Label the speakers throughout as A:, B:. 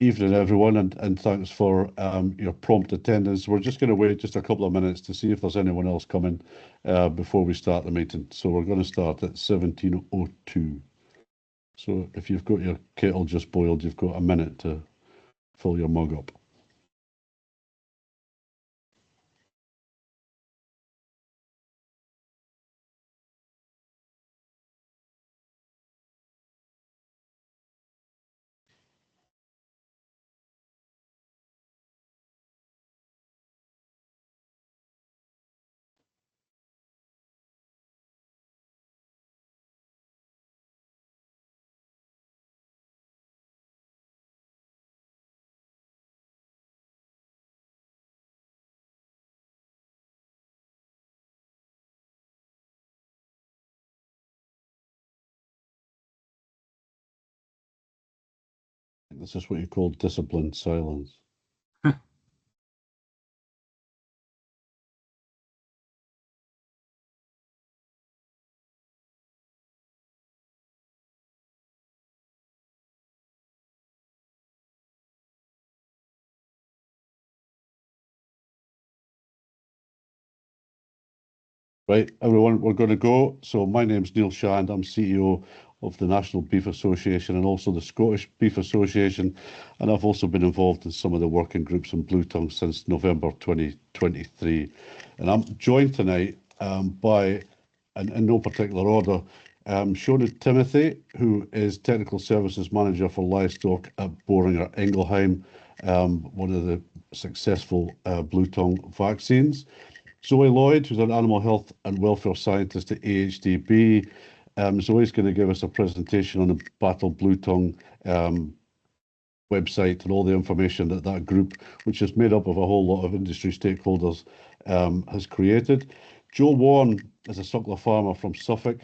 A: Evening, everyone, and thanks for your prompt attendance. We're just going to wait just a couple of minutes to see if there's anyone else coming before we start the meeting. So we're going to start at 17:02. So if you've got your kettle just boiled, you've got a minute to fill your mug up. This is what you call disciplined silence. Right, everyone, we're going to go. So my name's Neil Sioned. I'm CEO of the National Beef Association and also the Scottish Beef Association. And I've also been involved in some of the working groups in Blue Tongue since November 2023. And I'm joined tonight by, and in no particular order, Sioned Timothy, who is Technical Services Manager for Livestock at Boehringer Ingelheim, one of the successful Blue Tongue vaccines. Zoe Lloyd, who's an Animal Health and Welfare Scientist at AHDB. Zoe's going to give us a presentation on the Battle Blue Tongue website and all the information that that group, which is made up of a whole lot of industry stakeholders, has created. Joe Warne is a suckler farmer from Suffolk.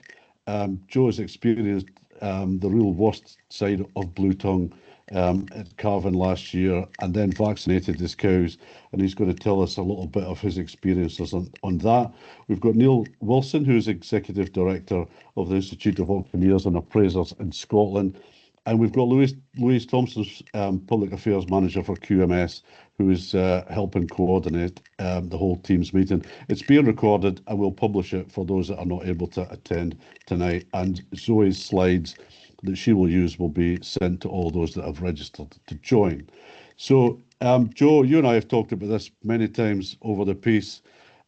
A: Joe has experienced the real worst side of Blue Tongue at calving last year and then vaccinated his cows, and he's going to tell us a little bit of his experiences on that. We've got Neil Wilson, who's Executive Director of the Institute of Auctioneers and Appraisers in Scotland, and we've got Louise Thompson, Public Affairs Manager for QMS, who is helping coordinate the whole team's meeting. It's being recorded and we'll publish it for those that are not able to attend tonight, and Zoe's slides that she will use will be sent to all those that have registered to join. So, Joe, you and I have talked about this many times over the piece.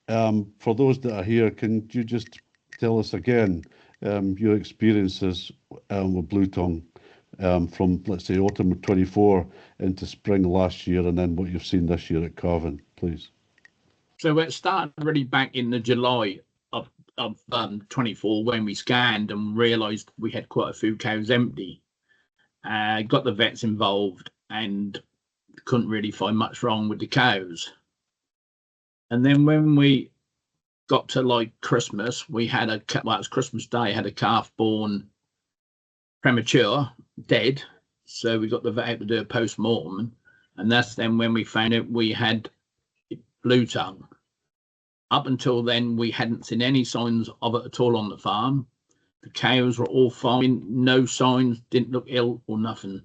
A: For those that are here, can you just tell us again your experiences with Blue Tongue from, let's say, autumn of 24 into spring last year, and then what you've seen this year at calving, please?
B: So it started really back in the July of 24 when we scanned and realised we had quite a few cows empty. Got the vets involved and couldn't really find much wrong with the cows. And then when we got to like Christmas, we had it was Christmas Day, had a calf born premature, dead. So we got the vet out to do a post-mortem, and that's then when we found out we had Blue Tongue. Up until then, we hadn't seen any signs of it at all on the farm. The cows were all fine, no signs, didn't look ill or nothing.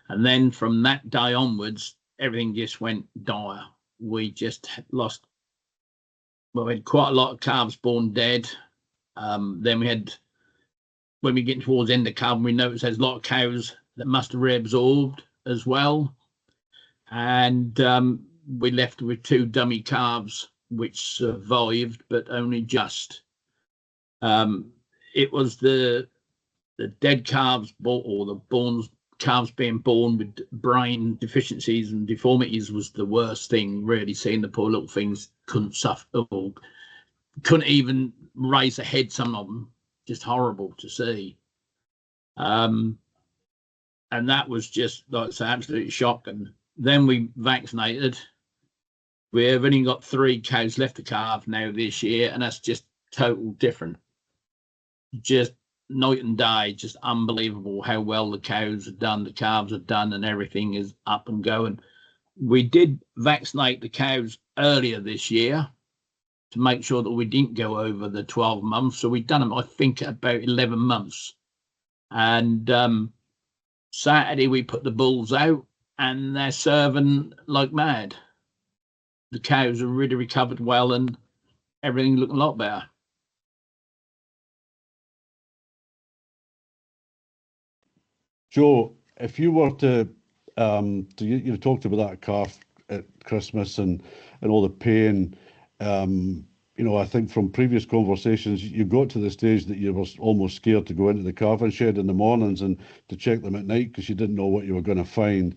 B: And then from that day onwards, everything just went dire. We just lost, well, we had quite a lot of calves born dead. Then we had, when we get towards the end of calving, we noticed there's a lot of cows that must have reabsorbed as well. And we left with 2 dummy calves which survived, but only just. It was the dead calves or the calves being born with brain deficiencies and deformities was the worst thing, really. Seeing the poor little things couldn't suffer, or couldn't even raise a head, some of them, just horrible to see. And that was just, like I say, absolutely shocking. Then we vaccinated. We've only got 3 cows left to calve now this year, and that's just total different. Just night and day, just unbelievable how well the cows have done, the calves have done, and everything is up and going. We did vaccinate the cows earlier this year to make sure that we didn't go over the 12 months. So we've done them, I think, about 11 months. And Saturday we put the bulls out, and they're serving like mad. The cows have really recovered well, and everything looked a lot better.
A: Joe, if you were to, you talked about that calf at Christmas and all the pain. I think from previous conversations, you got to the stage that you were almost scared to go into the calving shed in the mornings and to check them at night because you didn't know what you were going to find.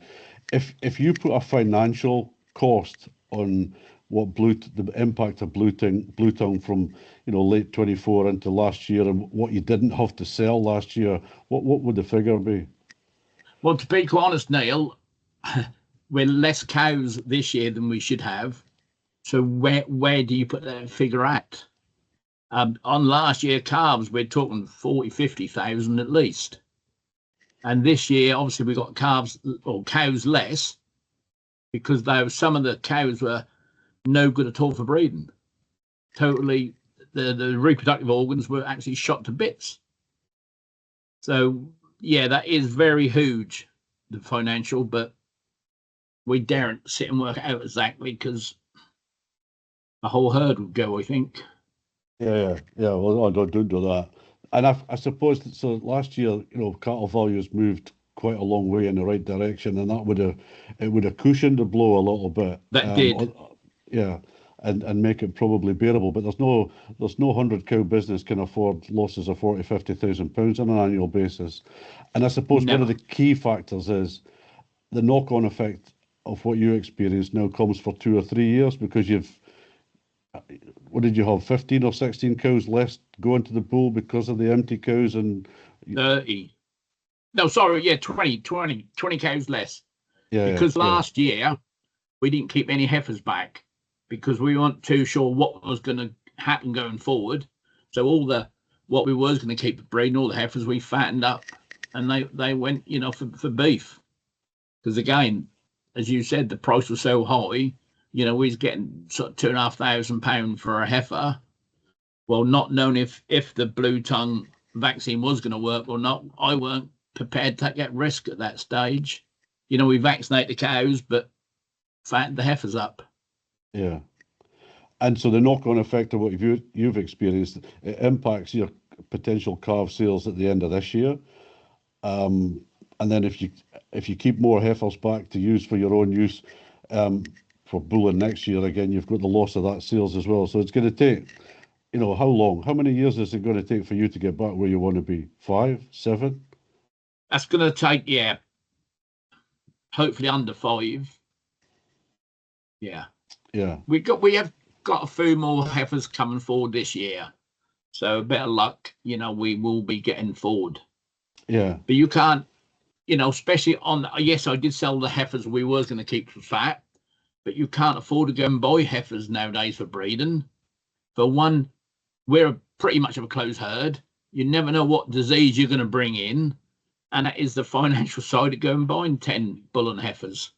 A: If you put a financial cost on the impact of blue tongue from late 24 into last year and what you didn't have to sell last year, what would the figure be?
B: Well, to be quite honest, Neil, we're less cows this year than we should have. So where do you put that figure at? On last year calves, we're talking 40, 50,000 at least. And this year, obviously, we got calves or cows less because some of the cows were no good at all for breeding. Totally, the reproductive organs were actually shot to bits. So, yeah, that is very huge, the financial, but we daren't sit and work it out exactly because a whole herd would go, I think.
A: Yeah. Well, I don't do that. And I suppose that, so last year, cattle values moved quite a long way in the right direction, and that would have cushioned the blow a little bit.
B: That did.
A: Yeah, and make it probably bearable. But there's no 100-cow business can afford losses of 40, 50,000 pounds on an annual basis. And I suppose one of the key factors is the knock-on effect of what you experienced now comes for 2 or 3 years because what did you have, 15 or 16 cows less going to the bull because of the empty cows and
B: 30. No, sorry, yeah, 20 cows less.
A: Yeah,
B: because last year we didn't keep any heifers back because we weren't too sure what was going to happen going forward. So what we was going to keep breeding, all the heifers we fattened up, and they went, for beef. Because again, as you said, the price was so high. We was getting sort of £2,500 for a heifer. Well, not knowing if the blue tongue vaccine was going to work or not, I weren't prepared to take that risk at that stage. We vaccinate the cows, but fatten the heifers up.
A: Yeah. And so the knock-on effect of what you've experienced, it impacts your potential calf sales at the end of this year. And then if you keep more heifers back to use for your own use for bulling next year, again, you've got the loss of that sales as well. So it's going to take, how long? How many years is it going to take for you to get back where you want to be? 5, 7?
B: That's going to take, hopefully under 5. Yeah. We have got a few more heifers coming forward this year, so a bit of luck, we will be getting forward.
A: Yeah.
B: But you can't, especially yes, I did sell the heifers we was going to keep for fat, but you can't afford to go and buy heifers nowadays for breeding. For one, we're pretty much of a closed herd. You never know what disease you're going to bring in, and that is the financial side of going buying 10 bull and heifers.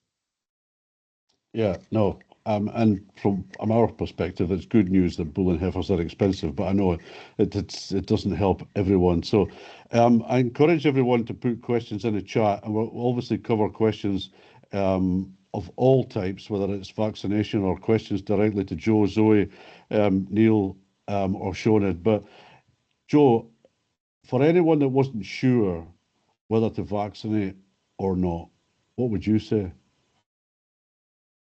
A: Yeah, no. And from our perspective, it's good news that bull and heifers are expensive, but I know it doesn't help everyone. So I encourage everyone to put questions in the chat, and we'll obviously cover questions of all types, whether it's vaccination or questions directly to Joe, Zoe, Neil, or Sioned. But Joe, for anyone that wasn't sure whether to vaccinate or not, what would you say?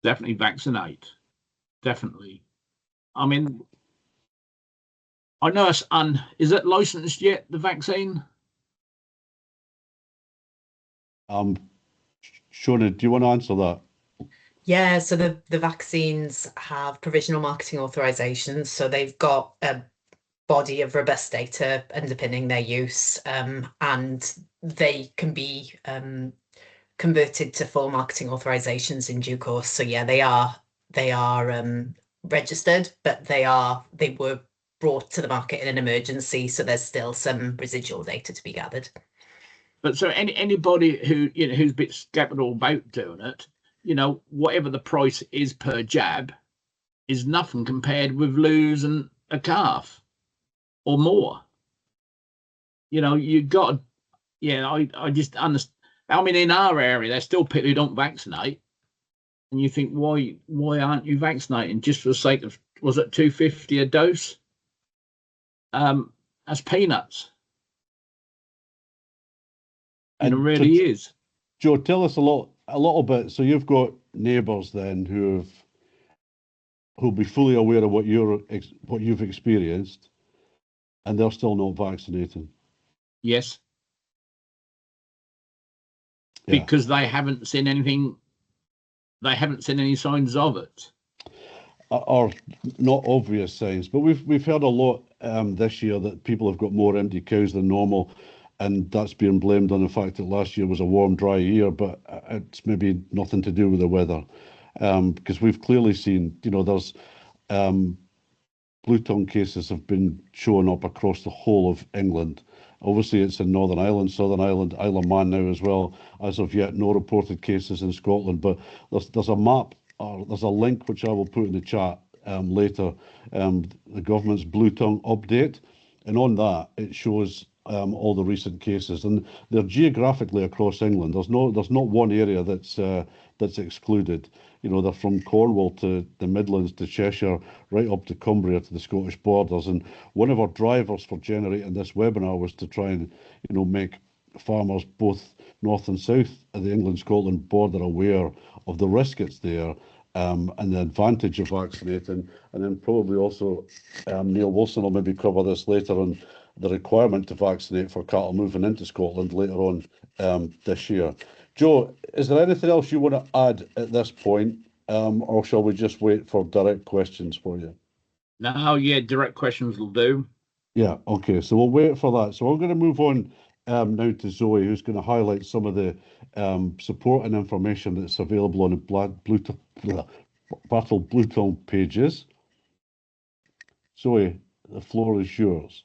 B: Definitely vaccinate. Definitely. I mean, I know is it licensed yet, the vaccine?
A: Sioned, do you want to answer that?
C: Yeah, so the vaccines have provisional marketing authorizations, so they've got a body of robust data underpinning their use, and they can be converted to full marketing authorizations in due course. So yeah, they are registered, but they were brought to the market in an emergency, so there's still some residual data to be gathered.
B: But so anybody who's a bit skeptical about doing it, whatever the price is per jab is nothing compared with losing a calf or more. You got, I just understand. I mean, in our area, there's still people who don't vaccinate. And you think, why aren't you vaccinating? Just for the sake of, was it $2.50 a dose? That's peanuts. And it really is.
A: Joe, tell us a little bit. So you've got neighbours then who'll be fully aware of what you've experienced, and they're still not vaccinating.
B: Yes.
A: Yeah.
B: Because they haven't seen anything. They haven't seen any signs of it.
A: Or not obvious signs, but we've heard a lot this year that people have got more empty cows than normal, and that's being blamed on the fact that last year was a warm, dry year, but it's maybe nothing to do with the weather, because we've clearly seen, there's blue tongue cases have been showing up across the whole of England. Obviously, it's in Northern Ireland, Southern Ireland, Isle of Man now as well. As of yet, no reported cases in Scotland, but there's a map, or there's a link which I will put in the chat later, the government's blue tongue update, and on that it shows all the recent cases, and they're geographically across England. There's not one area that's excluded. They're from Cornwall to the Midlands to Cheshire, right up to Cumbria to the Scottish borders. And one of our drivers for generating this webinar was to try and, make farmers both north and south of the England-Scotland border aware of the risk it's there, and the advantage of vaccinating. And then probably also Neil Wilson will maybe cover this later on, the requirement to vaccinate for cattle moving into Scotland later on this year. Joe, is there anything else you want to add at this point, or shall we just wait for direct questions for you?
B: No, yeah, direct questions will do.
A: Yeah, okay, so we'll wait for that. So I'm going to move on now to Zoe, who's going to highlight some of the support and information that's available on the Battle Blue Tongue pages. Zoe, the floor is yours,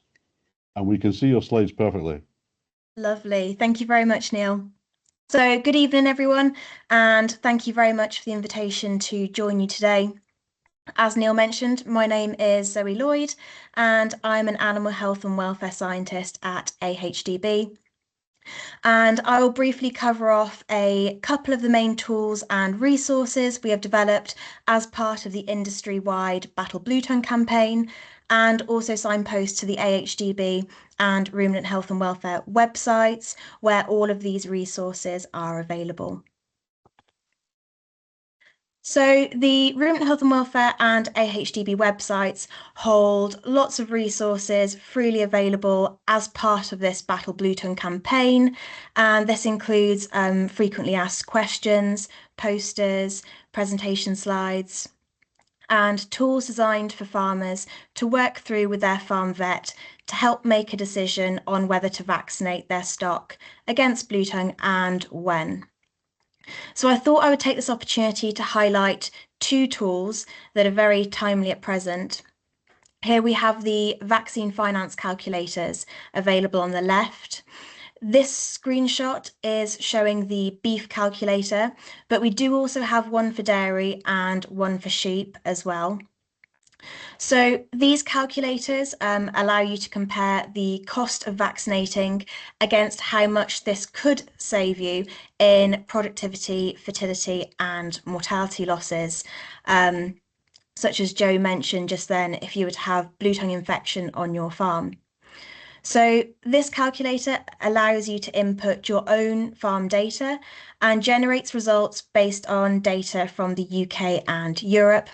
A: and we can see your slides perfectly.
D: Lovely. Thank you very much, Neil. So good evening, everyone, and thank you very much for the invitation to join you today. As Neil mentioned, my name is Zoe Lloyd, and I'm an animal health and welfare scientist at AHDB. And I will briefly cover off a couple of the main tools and resources we have developed as part of the industry-wide Battle Blue Tongue campaign, and also signpost to the AHDB and Ruminant Health and Welfare websites, where all of these resources are available. So the Ruminant Health and Welfare and AHDB websites hold lots of resources freely available as part of this Battle Blue Tongue campaign, and this includes frequently asked questions, posters, presentation slides, and tools designed for farmers to work through with their farm vet to help make a decision on whether to vaccinate their stock against blue tongue and when. So I thought I would take this opportunity to highlight two tools that are very timely at present. Here we have the vaccine finance calculators available on the left. This screenshot is showing the beef calculator, but we do also have one for dairy and one for sheep as well. So these calculators allow you to compare the cost of vaccinating against how much this could save you in productivity, fertility and mortality losses. Such as Joe mentioned just then, if you were to have blue tongue infection on your farm. So this calculator allows you to input your own farm data and generates results based on data from the UK and Europe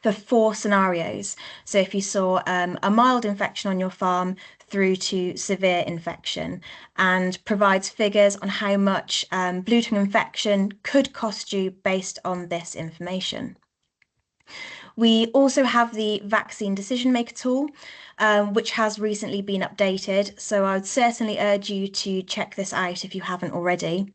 D: for 4 scenarios. So if you saw a mild infection on your farm through to severe infection, and provides figures on how much blue tongue infection could cost you based on this information. We also have the vaccine decision maker tool, which has recently been updated. So I would certainly urge you to check this out if you haven't already.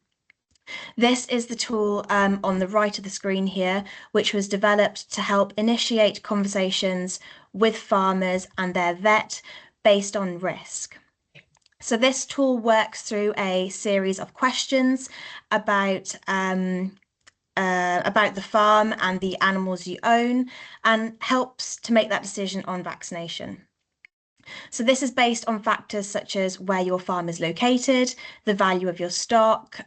D: This is the tool on the right of the screen here, which was developed to help initiate conversations with farmers and their vet based on risk. So this tool works through a series of questions about the farm and the animals you own, and helps to make that decision on vaccination. So this is based on factors such as where your farm is located, the value of your stock,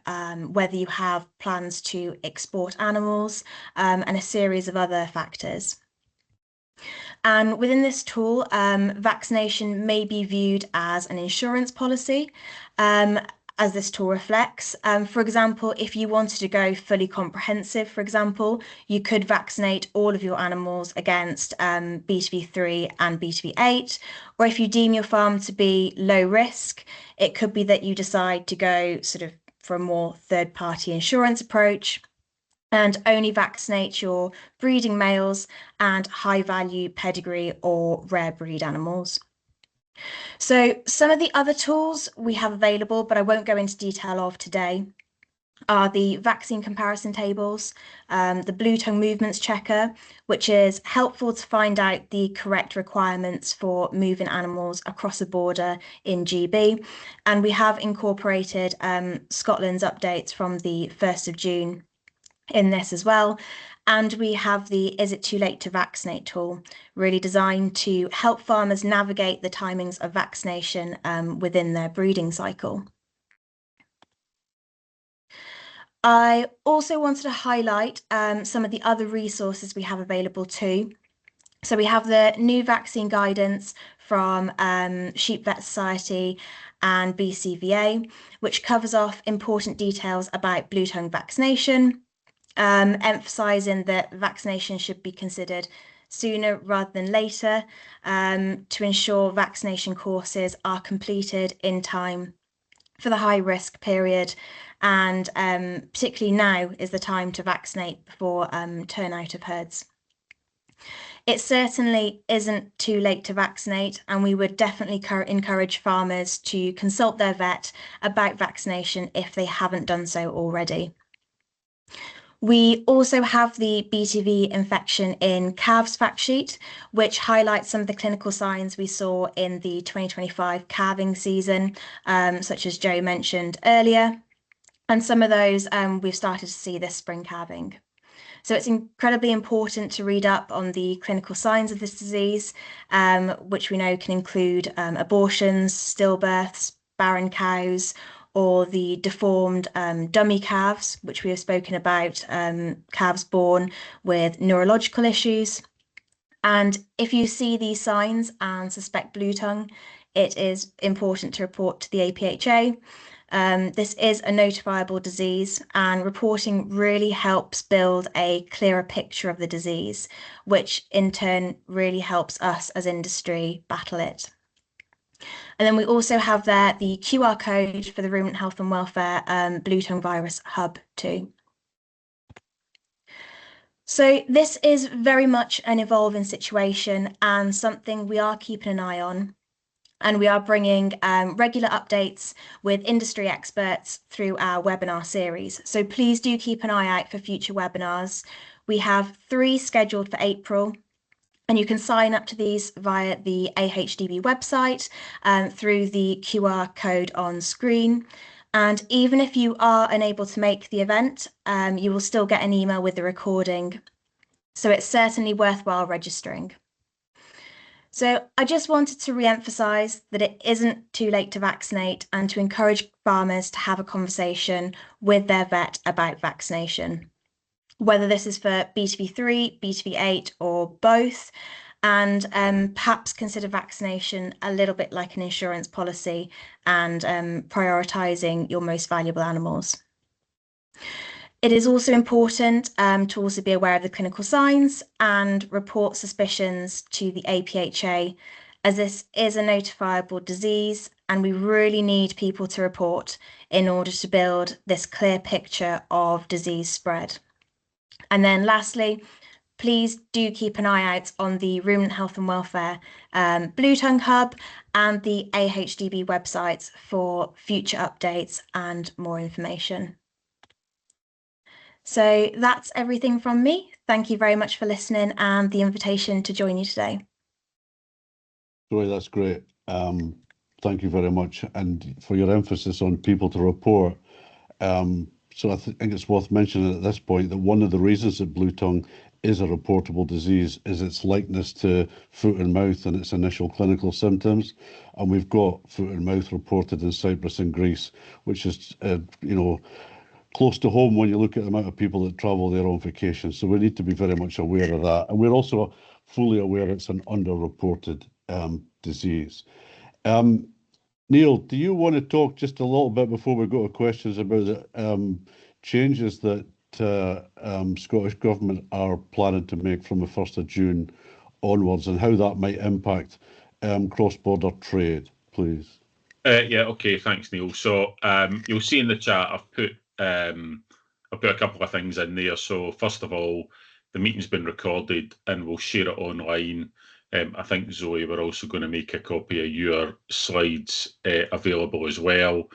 D: whether you have plans to export animals, and a series of other factors. And within this tool, vaccination may be viewed as an insurance policy, as this tool reflects. For example, if you wanted to go fully comprehensive, for example, you could vaccinate all of your animals against BTV3 and BTV8, or if you deem your farm to be low risk, it could be that you decide to go sort of for a more third-party insurance approach and only vaccinate your breeding males and high-value pedigree or rare breed animals. So some of the other tools we have available, but I won't go into detail of today, are the vaccine comparison tables, the blue tongue movements checker, which is helpful to find out the correct requirements for moving animals across the border in GB. And we have incorporated Scotland's updates from the 1st of June in this as well. And we have the Is It Too Late to Vaccinate tool, really designed to help farmers navigate the timings of vaccination within their breeding cycle. I also wanted to highlight some of the other resources we have available too. So we have the new vaccine guidance from Sheep Vet Society and BCVA, which covers off important details about blue tongue vaccination, emphasising that vaccination should be considered sooner rather than later to ensure vaccination courses are completed in time for the high risk period, and particularly now is the time to vaccinate before turnout of herds. It certainly isn't too late to vaccinate, and we would definitely encourage farmers to consult their vet about vaccination if they haven't done so already. We also have the BTV infection in calves fact sheet, which highlights some of the clinical signs we saw in the 2025 calving season, such as Joe mentioned earlier. And some of those we've started to see this spring calving. So it's incredibly important to read up on the clinical signs of this disease, which we know can include abortions, stillbirths, barren cows, or the deformed dummy calves, which we have spoken about, calves born with neurological issues. And if you see these signs and suspect blue tongue, it is important to report to the APHA. This is a notifiable disease, and reporting really helps build a clearer picture of the disease, which in turn really helps us as industry battle it. And then we also have there the QR code for the Ruminant Health and Welfare Blue Tongue Virus Hub too. So this is very much an evolving situation and something we are keeping an eye on. And we are bringing regular updates with industry experts through our webinar series. So please do keep an eye out for future webinars. We have 3 scheduled for April. And you can sign up to these via the AHDB website through the QR code on screen. And even if you are unable to make the event, you will still get an email with the recording. So it's certainly worthwhile registering. So I just wanted to re-emphasise that it isn't too late to vaccinate and to encourage farmers to have a conversation with their vet about vaccination, whether this is for BTV3, BTV8 or both, and perhaps consider vaccination a little bit like an insurance policy and prioritising your most valuable animals. It is also important to also be aware of the clinical signs and report suspicions to the APHA, as this is a notifiable disease and we really need people to report in order to build this clear picture of disease spread. And then lastly, please do keep an eye out on the Ruminant Health and Welfare Blue Tongue Hub and the AHDB websites for future updates and more information. So that's everything from me. Thank you very much for listening and the invitation to join you today.
A: Zoe, that's great. Thank you very much, and for your emphasis on people to report. So I think it's worth mentioning at this point that one of the reasons that blue tongue is a reportable disease is its likeness to foot and mouth and its initial clinical symptoms. And we've got foot and mouth reported in Cyprus and Greece, which is, close to home when you look at the amount of people that travel there on vacation. So we need to be very much aware of that. And we're also fully aware it's an underreported disease. Neil, do you want to talk just a little bit before we go to questions about the changes that Scottish Government are planning to make from the 1st of June onwards and how that might impact cross-border trade, please?
E: Yeah, okay, thanks, Neil. So you'll see in the chat I've put a couple of things in there. So first of all, the meeting's been recorded and we'll share it online. I think, Zoe, we're also going to make a copy of your slides available as well.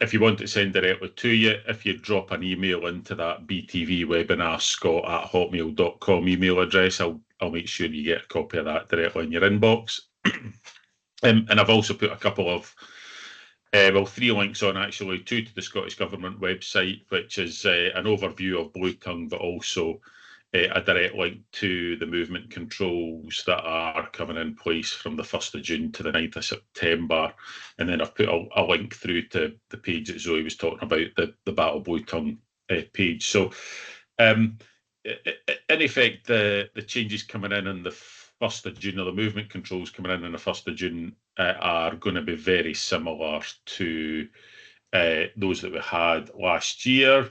E: If you want to send directly to you, if you drop an email into that BTV Webinar scott@hotmail.com email address, I'll make sure you get a copy of that directly in your inbox. And I've also put a couple of, well, 3 links on actually, 2 to the Scottish Government website, which is an overview of Blue Tongue, but also a direct link to the movement controls that are coming in place from the 1st of June to the 9th of September. And then I've put a link through to the page that Zoe was talking about, the Battle Blue Tongue page. So in effect, the changes coming in on the 1st of June, or the movement controls coming in on the 1st of June, are going to be very similar to those that we had last year.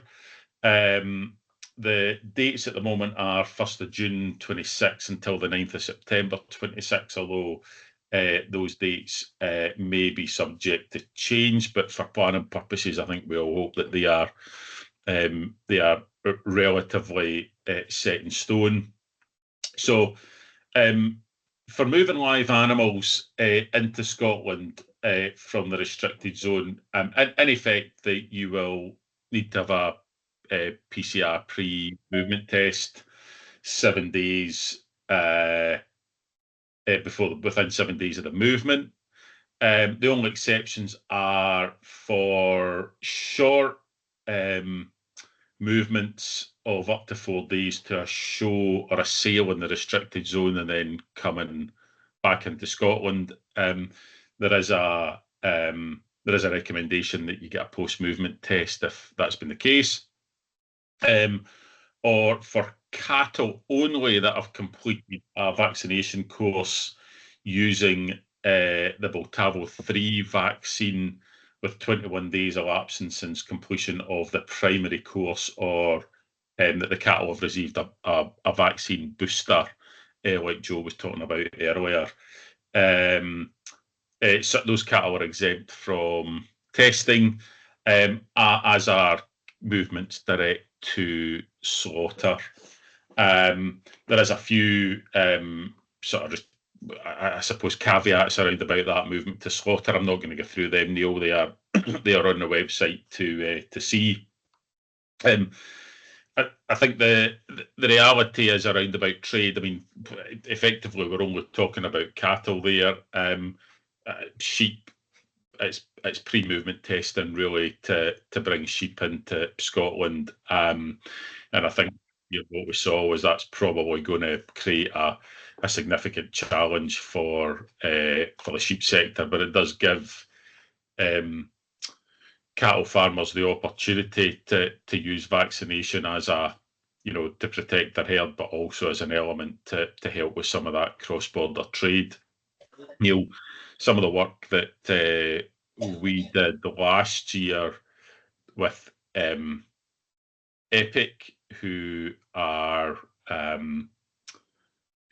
E: The dates at the moment are 1st of June 26 until the 9th of September 26, although those dates may be subject to change, but for planning purposes, I think we all hope that they are relatively set in stone. So for moving live animals into Scotland from the restricted zone, in effect, that you will need to have a PCR pre-movement test 7 days within 7 days of the movement. The only exceptions are for short movements of up to 4 days to a show or a sale in the restricted zone and then coming back into Scotland. There is a recommendation that you get a post-movement test if that's been the case. Or for cattle only that have completed a vaccination course using the Boltavo 3 vaccine with 21 days elapsing since completion of the primary course, or that the cattle have received a vaccine booster, like Joe was talking about earlier. So those cattle are exempt from testing, as are movements direct to slaughter. There is a few sort of, I suppose, caveats around about that movement to slaughter. I'm not going to go through them, Neil. They are on the website to see. I think the reality is around about trade. I mean, effectively, we're only talking about cattle there. Sheep, it's pre-movement testing really to bring sheep into Scotland, and I think what we saw was that's probably going to create a significant challenge for the sheep sector, but it does give cattle farmers the opportunity to use vaccination as a, to protect their herd, but also as an element to help with some of that cross-border trade. Neil, some of the work that we did last year with EPIC, who are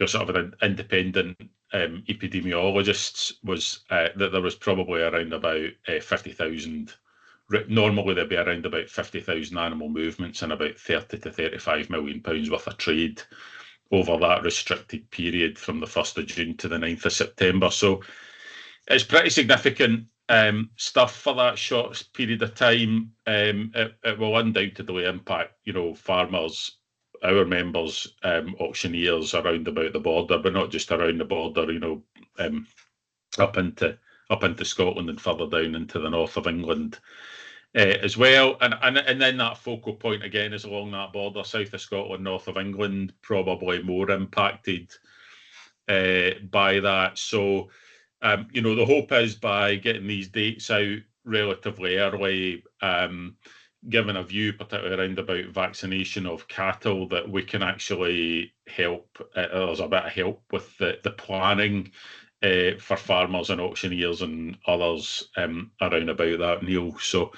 E: sort of an independent epidemiologists, was that there was probably around about 50,000. Normally there'd be around about 50,000 animal movements and about 30 to 35 million pounds worth of trade over that restricted period from the 1st of June to the 9th of September. So it's pretty significant stuff for that short period of time. It will undoubtedly impact, farmers, our members, auctioneers around about the border, but not just around the border, up into Scotland and further down into the north of England as well. And then that focal point again is along that border, south of Scotland, north of England, probably more impacted by that. So, you know, the hope is by getting these dates out relatively early, given a view particularly around about vaccination of cattle, that we can actually help. There's a bit of help with the planning for farmers and auctioneers and others around about that, Neil. So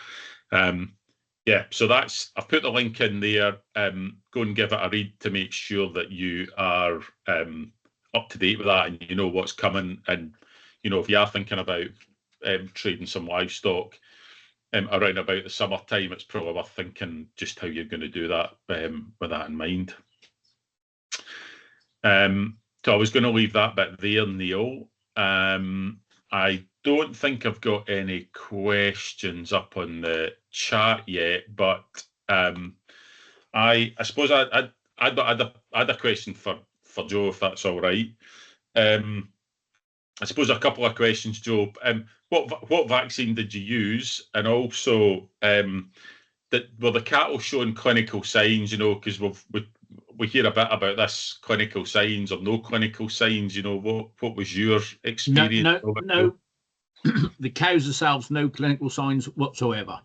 E: yeah, so that's, I've put the link in there. Go and give it a read to make sure that you are up to date with that and you know what's coming. And you know, if you are thinking about trading some livestock around about the summertime, it's probably worth thinking just how you're going to do that with that in mind. So I was going to leave that bit there, Neil. I don't think I've got any questions up on the chat yet, but I suppose I had a question for Joe, if that's all right. I suppose a couple of questions, Joe. What vaccine did you use, and also were the cattle showing clinical signs? You know, because we hear a bit about this, clinical signs or no clinical signs. You know, what was your experience?
B: No. The cows themselves, no clinical signs whatsoever.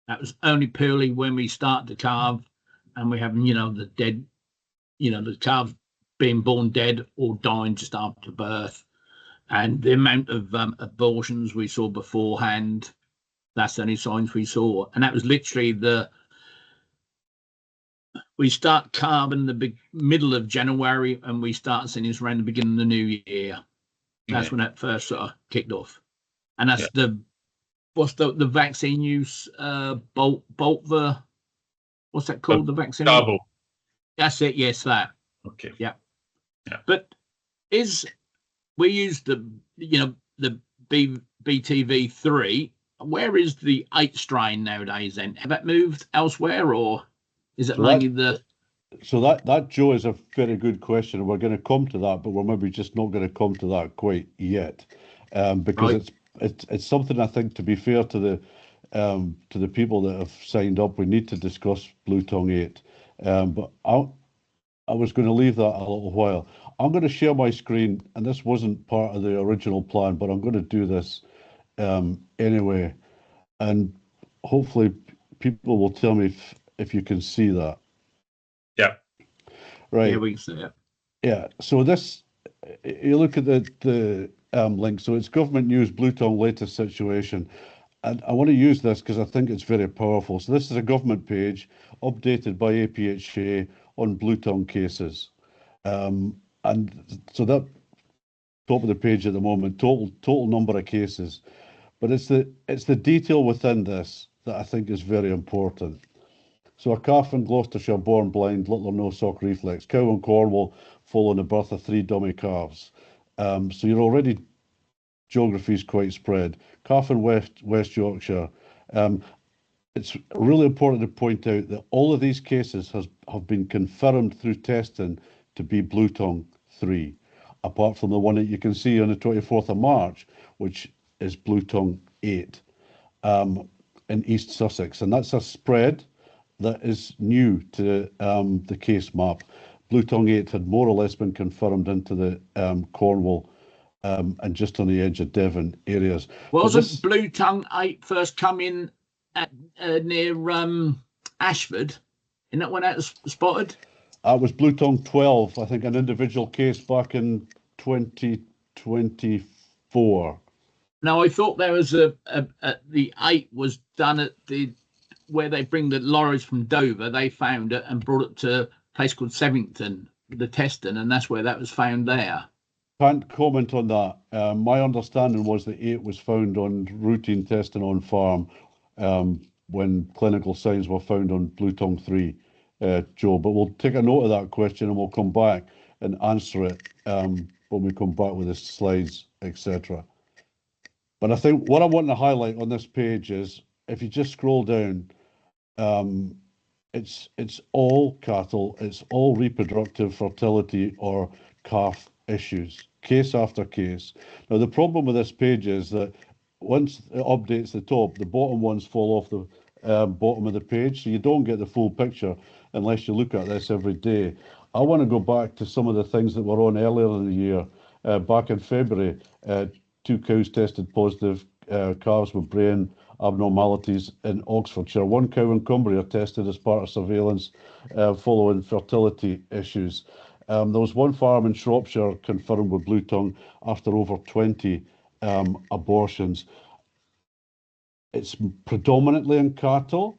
B: That was only purely when we start to calve, and we have, you know, the dead, you know, the calves being born dead or dying just after birth. And the amount of abortions we saw beforehand, that's the only signs we saw. And that was literally we start calving the middle of January, and we start seeing this around the beginning of the new year. That's when that first sort of kicked off. And that's what's the vaccine use? Boltver, what's that called? The vaccine?
E: Double.
B: That's it. Yes, that.
E: Okay.
B: Yeah. But we used the BTV 3. Where is the 8 strain nowadays then? Have that moved elsewhere, or is it mainly the...
A: So that, Joe, is a very good question. We're going to come to that, but we're maybe just not going to come to that quite yet, because it's something, I think, to be fair to the people that have signed up, we need to discuss Blue Tongue 8. But I was going to leave that a little while. I'm going to share my screen, and this wasn't part of the original plan, but I'm going to do this anyway, and hopefully people will tell me if you can see that.
E: Yeah.
A: Right.
B: Yeah, we can see it.
A: Yeah. So this, you look at the link. So it's Government News, Blue Tongue latest situation. And I want to use this because I think it's very powerful. So this is a government page updated by APHA on Blue Tongue cases. And so that top of the page at the moment, total number of cases. But it's the detail within this that I think is very important. So a calf in Gloucestershire born blind, little or no sock reflex. Cow in Cornwall following the birth of 3 dummy calves. So you're already, geography is quite spread. Calf in West Yorkshire. It's really important to point out that all of these cases have been confirmed through testing to be Blue Tongue 3, apart from the one that you can see on the 24th of March, which is Blue Tongue 8 in East Sussex. And that's a spread that is new to the case map. Blue Tongue 8 had more or less been confirmed into the Cornwall and just on the edge of Devon areas.
B: Wasn't Blue Tongue 8 first come in at near Ashford? Isn't that when that was spotted?
A: It was Blue Tongue 12, I think, an individual case back in 2024.
B: No, I thought there was the 8 was done at where they bring the lorries from Dover. They found it and brought it to a place called Sevington, the testing, and that's where that was found there.
A: Can't comment on that. My understanding was that 8 was found on routine testing on farm when clinical signs were found on Blue Tongue 3, Joe. But we'll take a note of that question and we'll come back and answer it when we come back with the slides, etc. But I think what I want to highlight on this page is, if you just scroll down, it's all cattle, it's all reproductive fertility or calf issues, case after case. Now, the problem with this page is that once it updates the top, the bottom ones fall off the bottom of the page, so you don't get the full picture unless you look at this every day. I want to go back to some of the things that were on earlier in the year. Back in February, 2 cows tested positive, calves with brain abnormalities in Oxfordshire. 1 cow in Cumbria tested as part of surveillance following fertility issues. There was 1 farm in Shropshire confirmed with blue tongue after over 20 abortions. It's predominantly in cattle,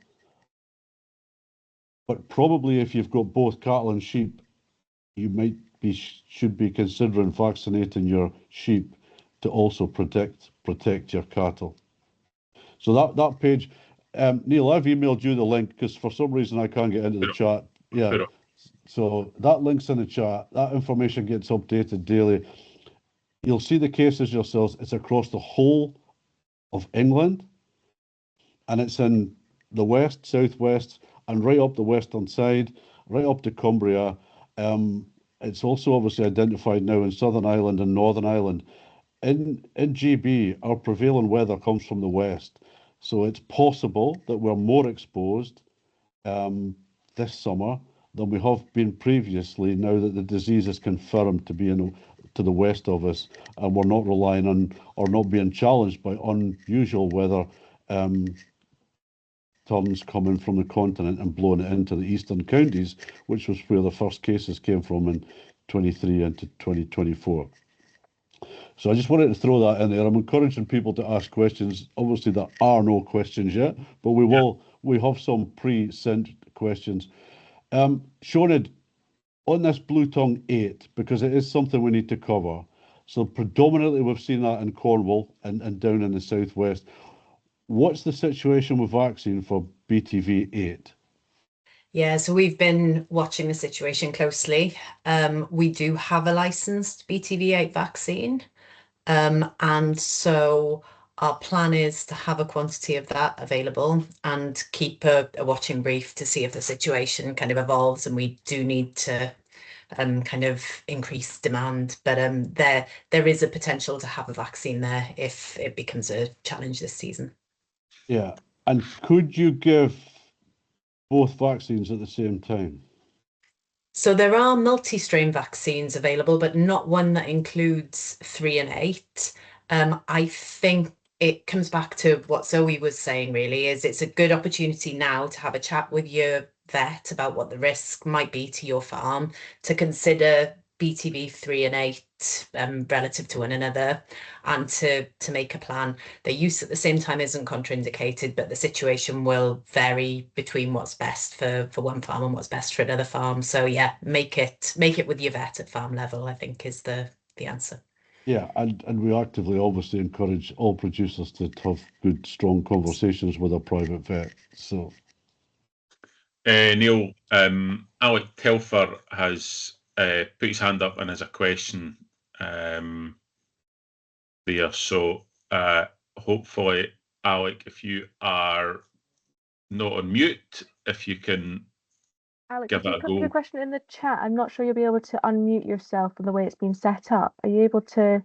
A: but probably if you've got both cattle and sheep, you should be considering vaccinating your sheep to also protect your cattle. So that page, Neil, I've emailed you the link because for some reason I can't get into the chat. Yeah. So that link's in the chat. That information gets updated daily. You'll see the cases yourselves. It's across the whole of England, and it's in the west, southwest, and right up the western side, right up to Cumbria. It's also obviously identified now in Southern Ireland and Northern Ireland. In GB, our prevailing weather comes from the west, so it's possible that we're more exposed this summer than we have been previously, now that the disease is confirmed to be to the west of us, and we're not relying on or not being challenged by unusual weather turns coming from the continent and blowing it into the eastern counties, which was where the first cases came from in 23 into 2024. So I just wanted to throw that in there. I'm encouraging people to ask questions. Obviously, there are no questions yet, but we have some pre-sent questions. Sioned, on this blue tongue 8, because it is something we need to cover. So predominantly we've seen that in Cornwall and down in the southwest. What's the situation with vaccine for BTV 8?
C: Yeah, so we've been watching the situation closely. We do have a licensed BTV 8 vaccine. And so our plan is to have a quantity of that available and keep a watching brief to see if the situation kind of evolves and we do need to kind of increase demand. But there is a potential to have a vaccine there if it becomes a challenge this season.
A: Yeah, and could you give both vaccines at the same time?
C: So there are multi-strain vaccines available, but not one that includes 3 and 8. I think it comes back to what Zoe was saying, really, is it's a good opportunity now to have a chat with your vet about what the risk might be to your farm, to consider BTV 3 and 8 relative to one another, and to make a plan. Their use at the same time isn't contraindicated, but the situation will vary between what's best for one farm and what's best for another farm. So yeah, make it with your vet at farm level, I think, is the answer.
A: Yeah, and we actively obviously encourage all producers to have good, strong conversations with a private vet. So,
E: Neil, Alec Telfer has put his hand up and has a question there. So hopefully, Alec, if you are not on mute, if you can
F: Alec,
E: give
F: if you
E: that a
F: put
E: go.
F: your question in the chat, I'm not sure you'll be able to unmute yourself in the way it's been set up. Are you able to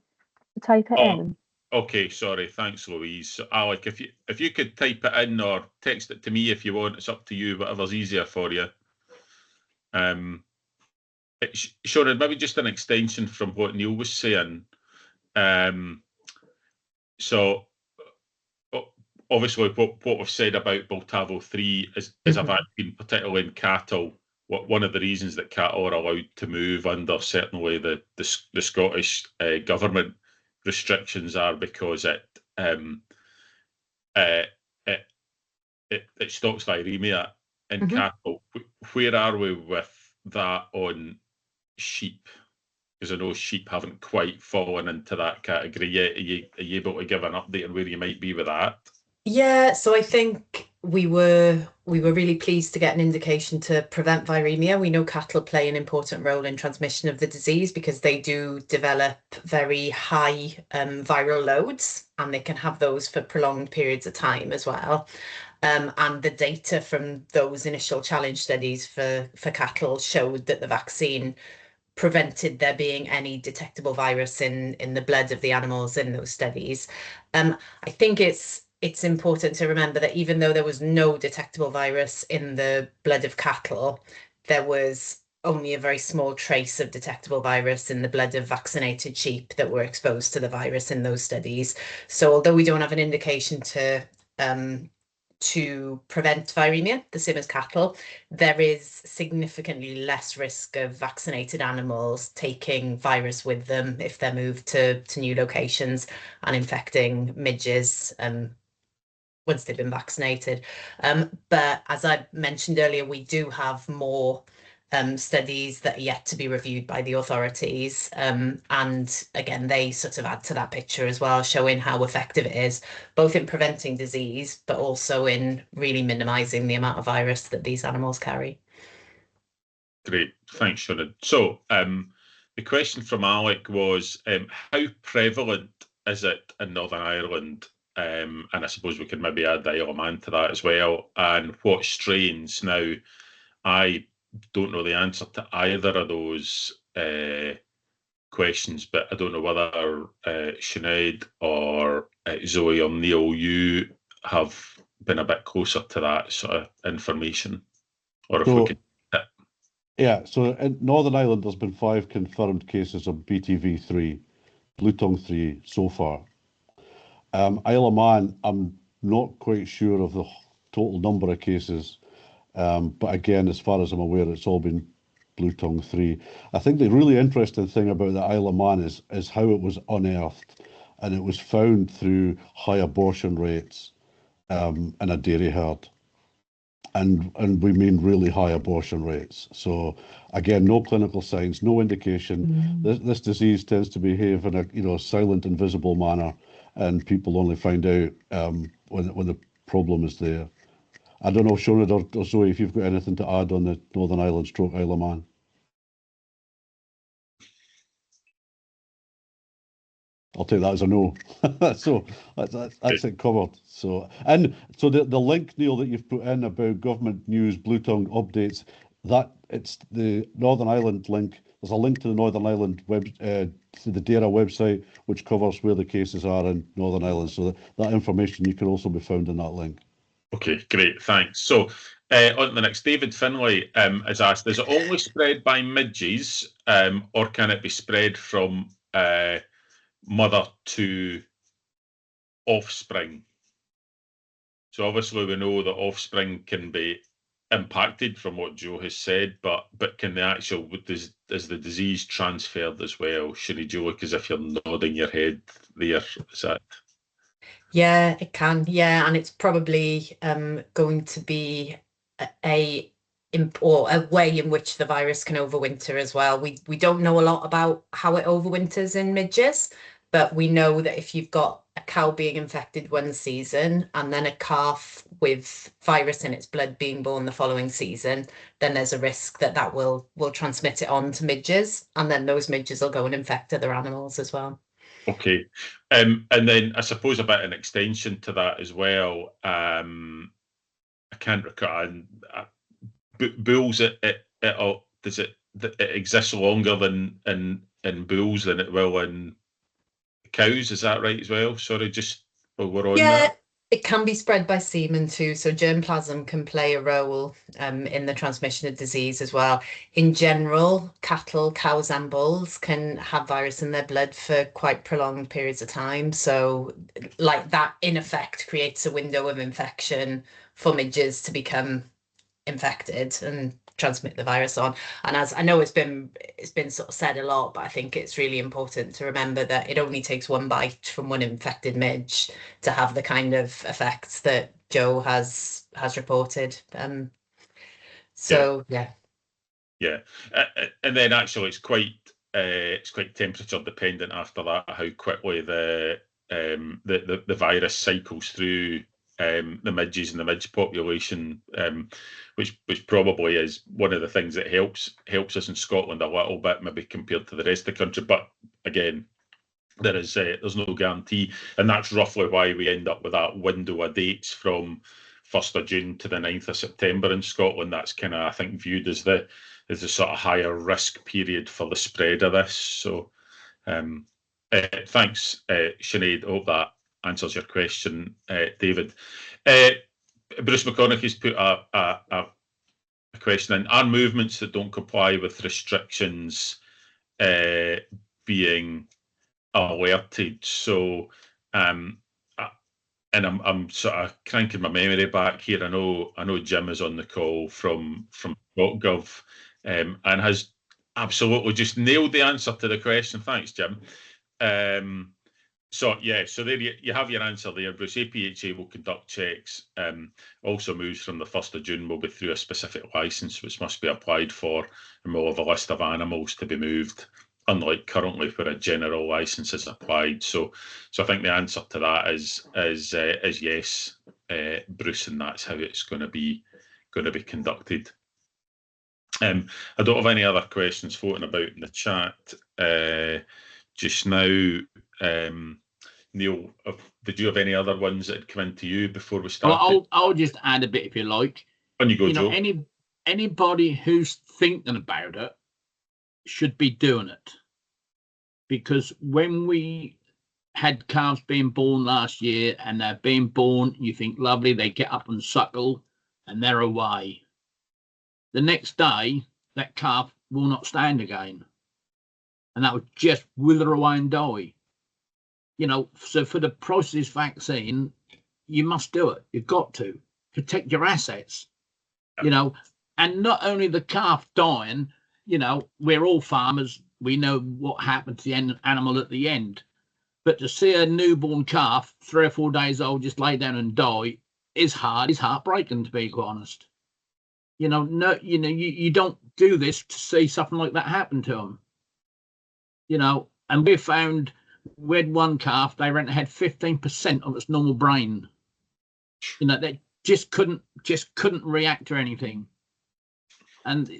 F: type it in?
E: Okay, sorry. Thanks, Louise. So, Alec, if you could type it in or text it to me if you want, it's up to you, whatever's easier for you. Sioned, maybe just an extension from what Neil was saying. So obviously what we've said about Boltavo 3 is a vaccine, particularly in cattle. One of the reasons that cattle are allowed to move under certainly the Scottish government restrictions are because it stops viremia in cattle. Where are we with that on sheep? Because I know sheep haven't quite fallen into that category yet. Are you able to give an update on where you might be with that?
C: Yeah, so I think we were really pleased to get an indication to prevent viremia. We know cattle play an important role in transmission of the disease because they do develop very high viral loads, and they can have those for prolonged periods of time as well. And the data from those initial challenge studies for cattle showed that the vaccine prevented there being any detectable virus in the blood of the animals in those studies. I think it's important to remember that even though there was no detectable virus in the blood of cattle, there was only a very small trace of detectable virus in the blood of vaccinated sheep that were exposed to the virus in those studies. So although we don't have an indication to prevent viremia, the same as cattle, there is significantly less risk of vaccinated animals taking virus with them if they're moved to new locations and infecting midges once they've been vaccinated. But as I mentioned earlier, we do have more studies that are yet to be reviewed by the authorities. And again, they sort of add to that picture as well, showing how effective it is, both in preventing disease, but also in really minimising the amount of virus that these animals carry.
E: Great, thanks, Sioned. So the question from Alec was, how prevalent is it in Northern Ireland? And I suppose we could maybe add the Isle of Man to that as well. And what strains? Now, I don't know the answer to either of those questions, but I don't know whether Sioned or Zoe or Neil, you have been a bit closer to that sort of information, or if we could.
A: Yeah, so in Northern Ireland, there's been 5 confirmed cases of BTV3, blue tongue 3 so far. Isle of Man, I'm not quite sure of the total number of cases, but again, as far as I'm aware, it's all been blue tongue 3. I think the really interesting thing about the Isle of Man is how it was unearthed, and it was found through high abortion rates in a dairy herd. And we mean really high abortion rates. So again, no clinical signs, no indication. This disease tends to behave in a silent, invisible manner, and people only find out when the problem is there. I don't know, Sioned or Zoe, if you've got anything to add on the Northern Ireland / Isle of Man. I'll take that as a no. So that's it covered. So the link, Neil, that you've put in about government news, blue tongue updates, that it's the Northern Ireland link. There's a link to the Northern Ireland to the DAERA website, which covers where the cases are in Northern Ireland. So that information you can also be found in that link. Okay,
E: great, thanks. So on to the next, David Finlay has asked, is it only spread by midges, or can it be spread from mother to offspring? So obviously we know that offspring can be impacted from what Joe has said, but can the actual, is the disease transferred as well? Sioned, you look as if you're nodding your head there. Is that?
C: Yeah, it can. Yeah, and it's probably going to be a way in which the virus can overwinter as well. We don't know a lot about how it overwinters in midges, but we know that if you've got a cow being infected one season and then a calf with virus in its blood being born the following season, then there's a risk that will transmit it on to midges, and then those midges will go and infect other animals as well.
E: Okay, and then I suppose about an extension to that as well. I can't recall. Bulls, does it exist longer than in bulls than it will in cows? Is that right as well? Sorry, just while we're on that.
C: It can be spread by semen too, so germplasm can play a role in the transmission of disease as well. In general, cattle, cows and bulls can have virus in their blood for quite prolonged periods of time. So like that, in effect, creates a window of infection for midges to become infected and transmit the virus on. And as I know it's been sort of said a lot, but I think it's really important to remember that it only takes one bite from one infected midge to have the kind of effects that Joe has reported. Yeah.
E: And then actually it's quite temperature dependent after that, how quickly the virus cycles through the midges and the midge population, which probably is one of the things that helps us in Scotland a little bit, maybe compared to the rest of the country. But again, there's no guarantee, and that's roughly why we end up with that window of dates from 1st of June to the 9th of September in Scotland. That's kind of, I think, viewed as the is a sort of higher risk period for the spread of this. So thanks, Sinead. I hope that answers your question, David. Bruce McConaughey has put a question in. Are movements that don't comply with restrictions being alerted? So, and I'm sort of cranking my memory back here. I know Jim is on the call from .gov and has absolutely just nailed the answer to the question. Thanks, Jim. So yeah, so there you have your answer there, Bruce. APHA will conduct checks. Also moves from the 1st of June will be through a specific licence which must be applied for, and we'll have a list of animals to be moved, unlike currently where a general licence is applied. So I think the answer to that is yes, Bruce, and that's how it's going to be conducted. I don't have any other questions floating about in the chat just now. Neil, did you have any other ones that had come into you before we started?
B: Well, I'll just add a bit if you like.
E: On you go, Joe.
B: Anybody who's thinking about it should be doing it, because when we had calves being born last year and they're being born, you think lovely, they get up and suckle and they're away. The next day, that calf will not stand again, and that would just wither away and die. You know, so for the price of this vaccine, you must do it. You've got to protect your assets, you know, and not only the calf dying, you know, we're all farmers. We know what happened to the animal at the end. But to see a newborn calf, 3 or 4 days old, just lay down and die is hard. It's heartbreaking, to be quite honest. You know, you don't do this to see something like that happen to them. You know, and we found we had one calf, they had 15% of its normal brain. You know, they just couldn't react to anything. And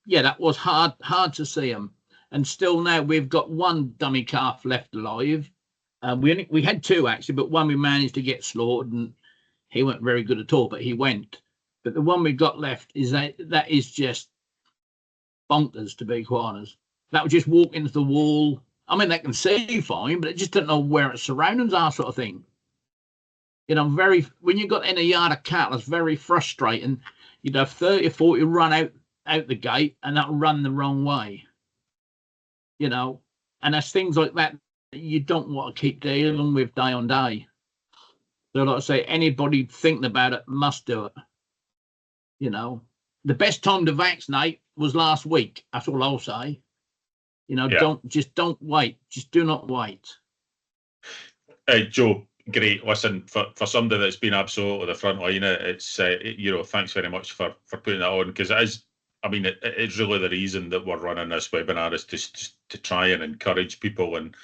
B: that was hard to see them. And still now we've got one dummy calf left alive. We had 2 actually, but one we managed to get slaughtered, and he wasn't very good at all, but he went. But the one we've got left is that is just bonkers, to be quite honest. That would just walk into the wall. I mean, they can see fine, but they just don't know where its surroundings are, sort of thing. You know, when you got in a yard of cattle, it's very frustrating. You'd have 30 or 40 run out the gate, and that'll run the wrong way. You know, and there's things like that you don't want to keep dealing with day on day. So, like I say, anybody thinking about it must do it. You know, the best time to vaccinate was last week. That's all I'll say. You know, don't wait. Just do not wait.
E: Joe, great. Listen, for somebody that's been absolutely the front line, it's you know, thanks very much for putting that on, because it is. I mean, it's really the reason that we're running this webinar is just to try and encourage people and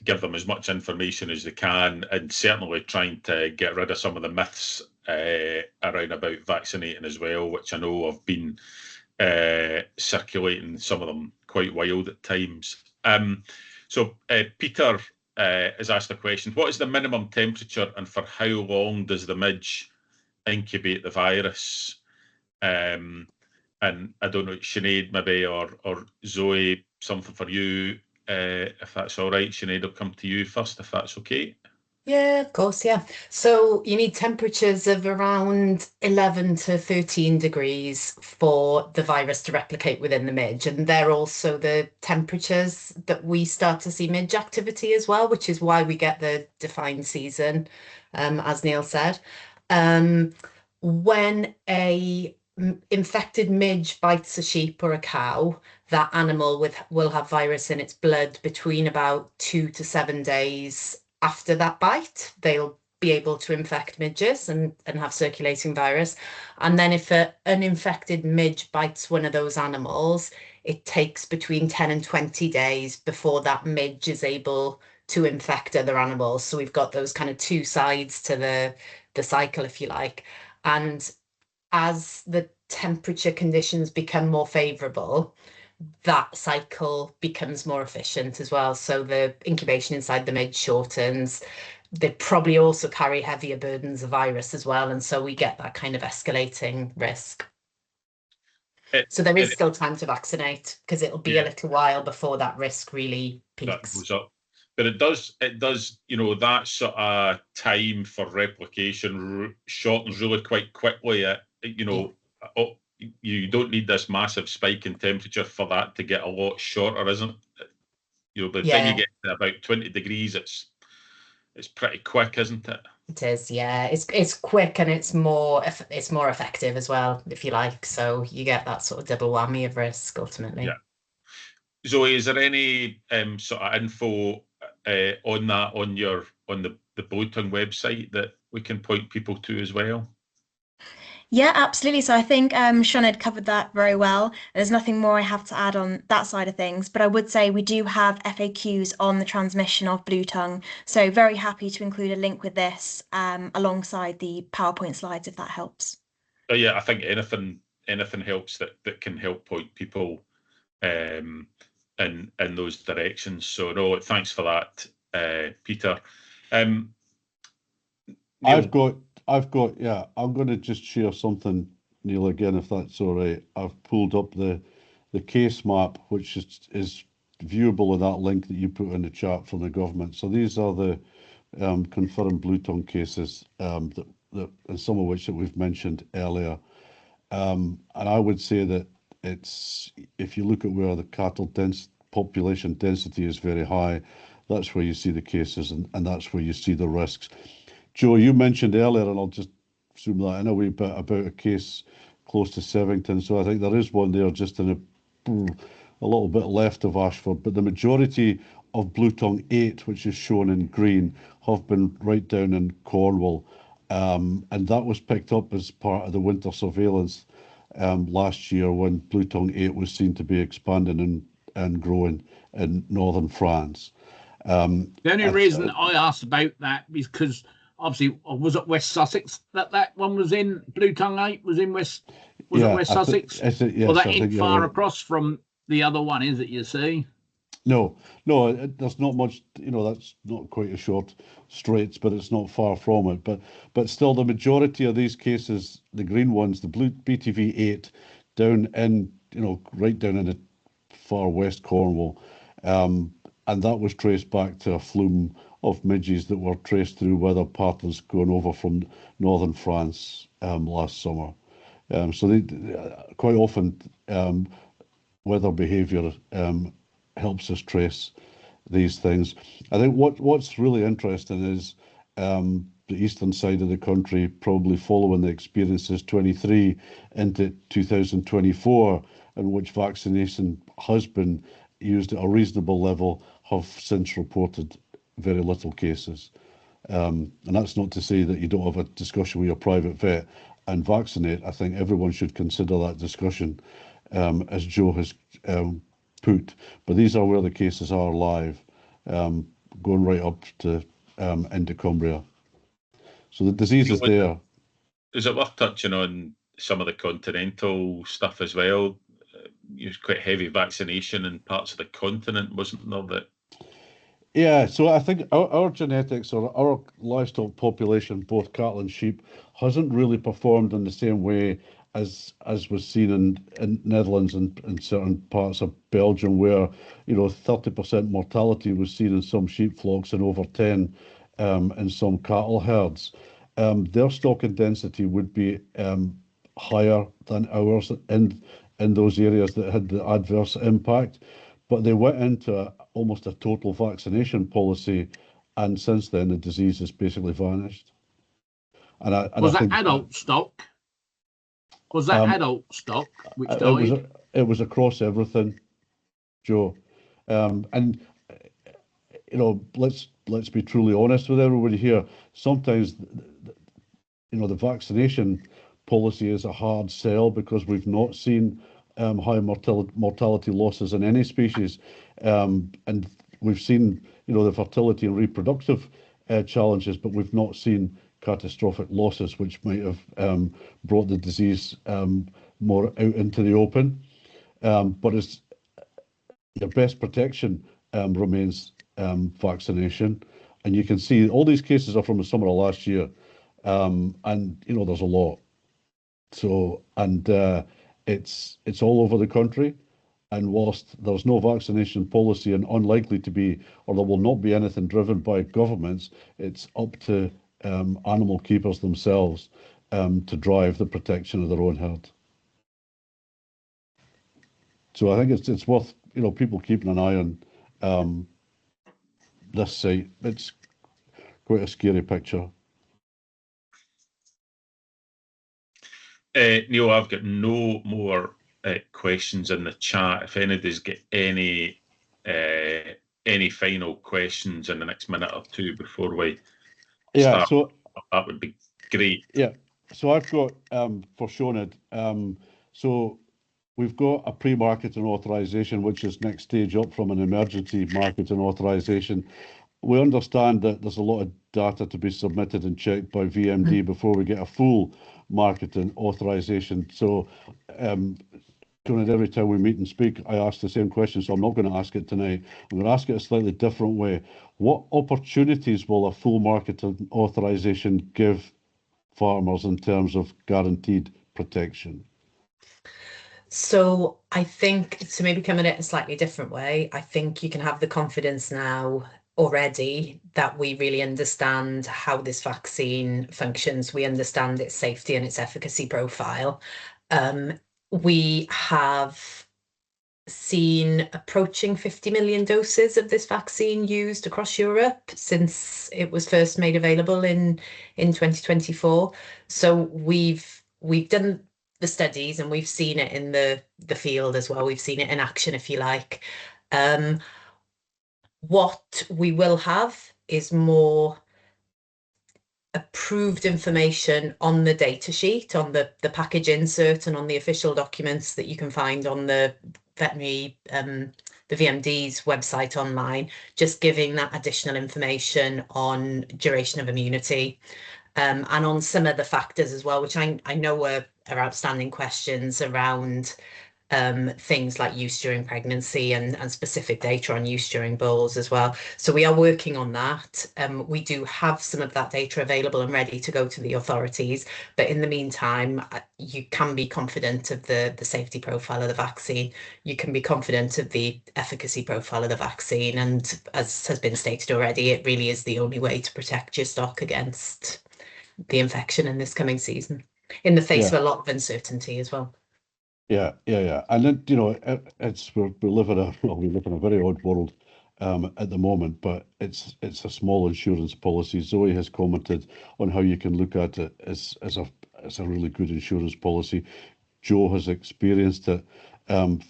E: give them as much information as they can, and certainly trying to get rid of some of the myths around about vaccinating as well, which I know have been circulating, some of them quite wild at times. So Peter has asked a question: what is the minimum temperature, and for how long does the midge incubate the virus? And I don't know, Sinead maybe or Zoe, something for you, if that's all right. Sinead, I'll come to you first, if that's okay.
C: Yeah, of course, yeah. So you need temperatures of around 11 to 13 degrees for the virus to replicate within the midge. And they're also the temperatures that we start to see midge activity as well, which is why we get the defined season, as Neil said. When a infected midge bites a sheep or a cow, that animal will have virus in its blood between about 2 to 7 days after that bite. They'll be able to infect midges and have circulating virus. And then if an infected midge bites one of those animals, it takes between 10 and 20 days before that midge is able to infect other animals. So we've got those kind of 2 sides to the cycle, if you like. And as the temperature conditions become more favorable, that cycle becomes more efficient as well. So the incubation inside the midge shortens. They probably also carry heavier burdens of virus as well. And so we get that kind of escalating risk. So there is still time to vaccinate, because it'll be a little while before that risk really
E: that
C: peaks.
E: goes up. But it does, you know, that sort of time for replication shortens really quite quickly. You know, you don't need this massive spike in temperature for that to get a lot shorter, isn't it? You know, by the time you get to about 20 degrees, it's pretty quick, isn't it?
C: It is, yeah. It's quick, and it's more effective as well, if you like. So you get that sort of double whammy of risk ultimately.
E: Yeah. Zoe, is there any sort of info on that on the Blue Tongue website that we can point people to as well?
D: Yeah, absolutely. So I think Sioned covered that very well. There's nothing more I have to add on that side of things, but I would say we do have FAQs on the transmission of Blue Tongue. So very happy to include a link with this alongside the PowerPoint slides, if that helps.
E: Yeah, I think anything helps that can help point people in those directions. So no, thanks for that, Peter. Neil.
A: I've got, yeah, I'm going to just share something, Neil, again, if that's all right. I've pulled up the case map, which is viewable in that link that you put in the chat from the government. So these are the confirmed Blue Tongue cases, and some of which that we've mentioned earlier. And I would say that if you look at where the cattle population density is very high, that's where you see the cases, and that's where you see the risks. Joe, you mentioned earlier, and I'll just zoom that in a wee bit, about a case close to Sevington. So I think there is one there just in a little bit left of Ashford. But the majority of Blue Tongue 8, which is shown in green, have been right down in Cornwall. And that was picked up as part of the winter surveillance last year, when Blue Tongue 8 was seen to be expanding and growing in northern France.
B: The only reason I asked about that is because obviously I was at West Sussex. That one was in Blue Tongue 8 was in West Sussex.
A: Yes,
B: well, that ain't far across from the other one, is it? You see?
A: No, there's not much. You know, that's not quite a short straits, but it's not far from it. But still, the majority of these cases, the green ones, the blue BTV 8, down in, you know, right down in the far west Cornwall, and that was traced back to a flume of midges that were traced through weather patterns going over from northern France last summer. So they quite often weather behaviour helps us trace these things. I think what's really interesting is the eastern side of the country, probably following the experiences 23 into 2024, in which vaccination has been used at a reasonable level, have since reported very little cases. And that's not to say that you don't have a discussion with your private vet and vaccinate. I think everyone should consider that discussion, as Joe has put. But these are where the cases are live, going right up to into Cumbria. So the disease is there.
E: Is it worth touching on some of the continental stuff as well? It was quite heavy vaccination in parts of the continent, wasn't there? That
A: Yeah, so I think our genetics, or our livestock population, both cattle and sheep, hasn't really performed in the same way as was seen in Netherlands and in certain parts of Belgium, where, you know, 30% mortality was seen in some sheep flocks and over 10 in some cattle herds. Their stock and density would be higher than ours in those areas that had the adverse impact. But they went into almost a total vaccination policy, and since then the disease has basically vanished.
B: Was that adult stock? Was that adult stock which died?
A: It was across everything, Joe. And you know, let's be truly honest with everybody here. Sometimes, you know, the vaccination policy is a hard sell because we've not seen high mortality losses in any species, and we've seen, you know, the fertility and reproductive challenges, but we've not seen catastrophic losses, which might have brought the disease more out into the open. But it's your best protection remains vaccination, and you can see all these cases are from the summer of last year, and you know, there's a lot. So, and it's all over the country. And whilst there's no vaccination policy and unlikely to be, or there will not be anything driven by governments, it's up to animal keepers themselves to drive the protection of their own herd. So I think it's worth people keeping an eye on this site. It's quite a scary picture.
E: Neil, I've got no more questions in the chat. If anybody's got any final questions in the next minute or two before we start, so that would be great.
A: Yeah, so I've got for Sioned, so we've got a pre-marketing authorization, which is next stage up from an emergency marketing authorization. We understand that there's a lot of data to be submitted and checked by VMD before we get a full marketing authorization. So every time we meet and speak, I ask the same question, so I'm not going to ask it tonight. I'm going to ask it a slightly different way. What opportunities will a full marketing authorization give farmers in terms of guaranteed protection?
C: So I think, to maybe come at it a slightly different way, I think you can have the confidence now already that we really understand how this vaccine functions. We understand its safety and its efficacy profile. We have seen approaching 50 million doses of this vaccine used across Europe since it was first made available in 2024. So we've done the studies and we've seen it in the field as well. We've seen it in action, if you like. What we will have is more approved information on the data sheet, on the package insert, and on the official documents that you can find on the veterinary, the VMD's website online, just giving that additional information on duration of immunity, and on some of the factors as well, which I know are outstanding questions around things like use during pregnancy and specific data on use during bulls as well. So we are working on that. We do have some of that data available and ready to go to the authorities. But in the meantime, you can be confident of the safety profile of the vaccine. You can be confident of the efficacy profile of the vaccine. And as has been stated already, it really is the only way to protect your stock against the infection in this coming season, in the face of a lot of uncertainty as well.
A: Yeah. And then, we live in a very odd world at the moment, but it's a small insurance policy. Zoe has commented on how you can look at it as a really good insurance policy. Joe has experienced it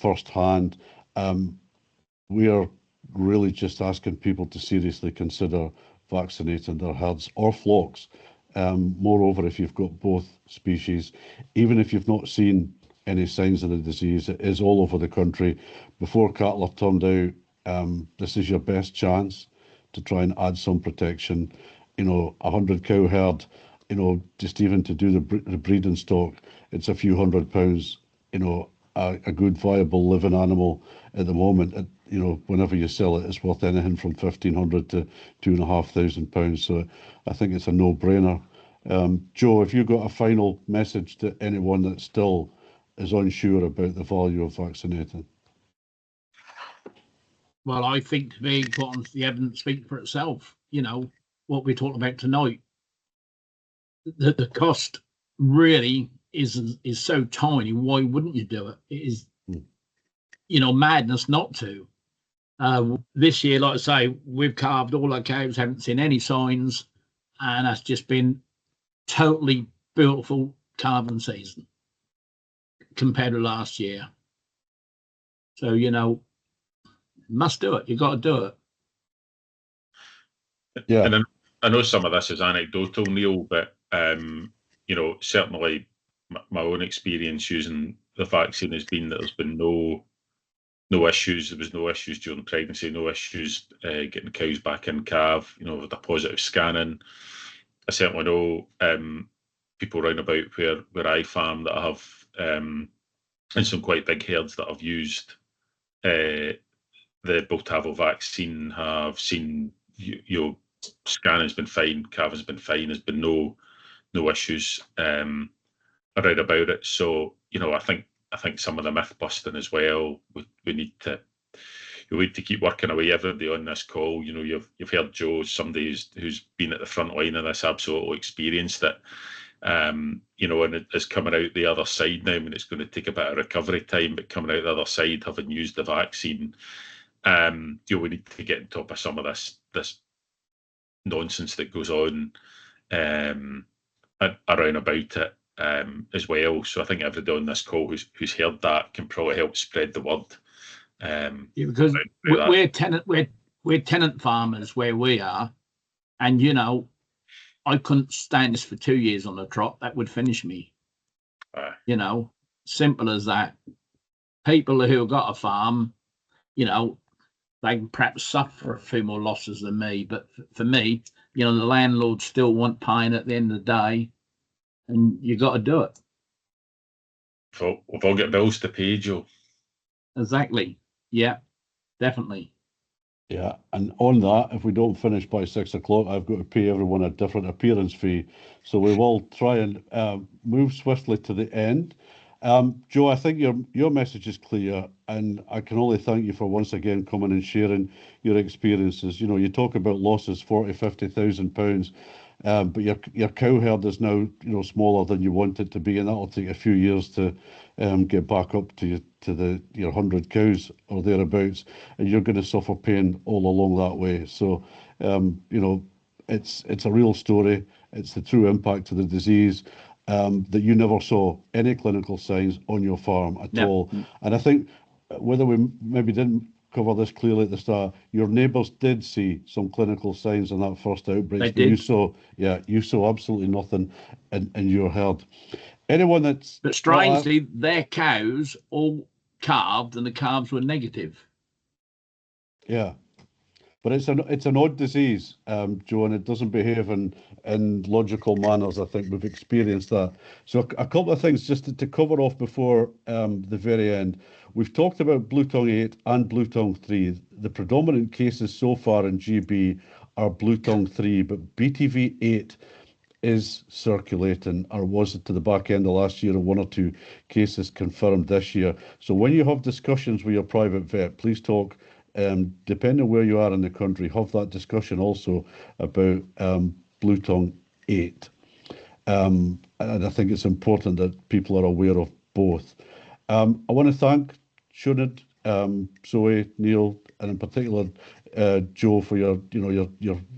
A: firsthand. We are really just asking people to seriously consider vaccinating their herds or flocks. Moreover, if you've got both species, even if you've not seen any signs of the disease, it is all over the country. Before cattle are turned out, this is your best chance to try and add some protection. 100 cow herd, just even to do the breeding stock, it's a few £100. A good viable living animal at the moment, whenever you sell it, it's worth anything from £1,500 to £2,500. So I think it's a no-brainer. Joe, have you got a final message to anyone that still is unsure about the value of vaccinating?
B: Well, I think to be important, the evidence speaks for itself. What we're talking about tonight, the cost really is so tiny. Why wouldn't you do it? It is, madness not to. This year, like I say, we've calved all our cows, haven't seen any signs, and that's just been totally beautiful calving season compared to last year. So, must do it. You've got to do it.
A: Yeah.
E: And I know some of this is anecdotal, Neil, but, certainly my own experience using the vaccine has been that there's been no issues. There was no issues during pregnancy, no issues getting the cows back in calf, with a positive scanning. I certainly know people round about where I farm that have and some quite big herds that have used the Boehringer vaccine have seen scanning's been fine, calving's been fine. There's been no issues around about it. So I think I think some of the myth busting as well. We need to keep working away. Everybody on this call, you know, you've heard Joe, somebody who's been at the front line of this, absolutely experienced it. You know, and it's coming out the other side now, and it's going to take a bit of recovery time, but coming out the other side, having used the vaccine, you know, we need to get on top of some of this nonsense that goes on around about it as well. So I think everybody on this call who's heard that can probably help spread the word.
B: Yeah, because we're tenant farmers where we are, and you know, I couldn't stand this for 2 years on the trot. That would finish me. You know, simple as that. People who have got a farm, you know, they can perhaps suffer a few more losses than me. But for me, you know, the landlords still want paying at the end of the day, and you got to do it.
E: We've all got bills to pay, Joe.
B: Exactly. Yeah, definitely.
A: Yeah, and on that, if we don't finish by 6 o'clock, I've got to pay everyone a different appearance fee. So we will try and move swiftly to the end. Joe, I think your message is clear, and I can only thank you for once again coming and sharing your experiences. You know, you talk about losses, 40, 50,000 pounds, but your cow herd is now, you know, smaller than you want it to be, and that'll take a few years to get back up to your 100 cows or thereabouts, and you're going to suffer pain all along that way. So, you know, it's a real story. It's the true impact of the disease. That you never saw any clinical signs on your farm at all. And I think whether we maybe didn't cover this clearly at the start, your neighbours did see some clinical signs in that first outbreak.
B: They did.
A: You saw absolutely nothing in your herd. Anyone that's...
B: But strangely, their cows all calved and the calves were negative.
A: Yeah. But it's an odd disease, Joe, and it doesn't behave in logical manners. I think we've experienced that. So a couple of things just to cover off before the very end. We've talked about blue tongue 8 and blue tongue 3. The predominant cases so far in GB are blue tongue 3, but BTV 8 is circulating, or was it to the back end of last year, and 1 or 2 cases confirmed this year. So when you have discussions with your private vet, please talk. Depending on where you are in the country, have that discussion also about blue tongue 8. And I think it's important that people are aware of both. I want to thank Sioned, Zoe, Neil, and in particular Joe for your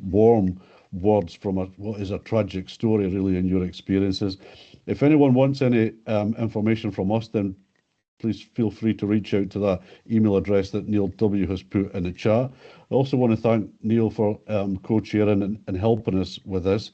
A: warm words from what is a tragic story, really, in your experiences. If anyone wants any information from us, then please feel free to reach out to that email address that Neil W. has put in the chat. I also want to thank Neil for co-chairing and helping us with this.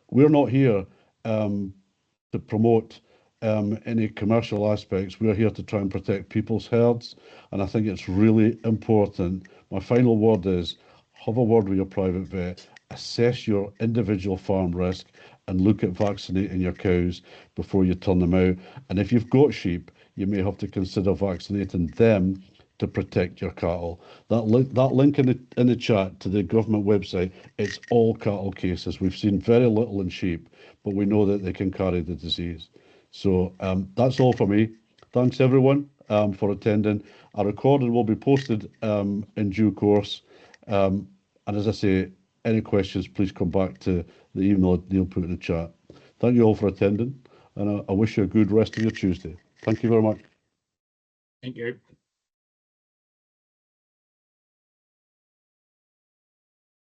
A: We're not here to promote any commercial aspects. We're here to try and protect people's herds, and I think it's really important. My final word is, have a word with your private vet, assess your individual farm risk, and look at vaccinating your cows before you turn them out. And if you've got sheep, you may have to consider vaccinating them to protect your cattle. That link in the chat to the government website, it's all cattle cases. We've seen very little in sheep, but we know that they can carry the disease. So that's all for me. Thanks everyone for attending. Our recording will be posted in due course. And as I say, any questions, please come back to the email that Neil put in the chat. Thank you all for attending, and I wish you a good rest of your Tuesday. Thank you very much.
B: Thank you.